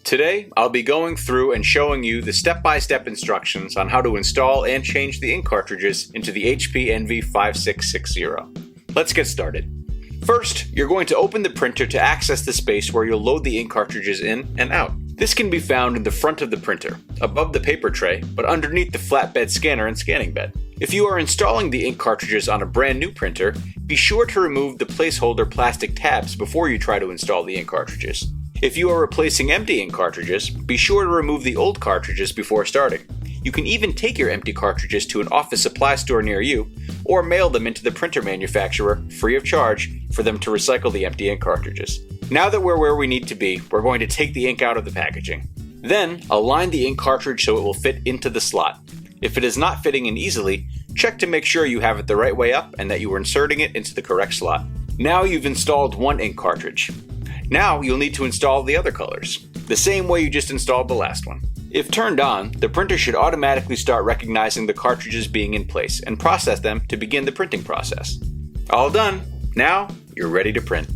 Today, I'll be going through and showing you the step-by-step instructions on how to install and change the ink cartridges into the HP Envy 5660. Let's get started. First, you're going to open the printer to access the space where you'll load the ink cartridges in and out. This can be found in the front of the printer, above the paper tray, but underneath the flatbed scanner and scanning bed. If you are installing the ink cartridges on a brand new printer, be sure to remove the placeholder plastic tabs before you try to install the ink cartridges. If you are replacing empty ink cartridges, be sure to remove the old cartridges before starting. You can even take your empty cartridges to an office supply store near you, or mail them into the printer manufacturer free of charge for them to recycle the empty ink cartridges. Now that we're where we need to be, we're going to take the ink out of the packaging. Then, align the ink cartridge so it will fit into the slot. If it is not fitting in easily, check to make sure you have it the right way up and that you are inserting it into the correct slot. Now you've installed one ink cartridge. Now you'll need to install the other colors, the same way you just installed the last one. If turned on, the printer should automatically start recognizing the cartridges being in place and process them to begin the printing process. All done! Now you're ready to print.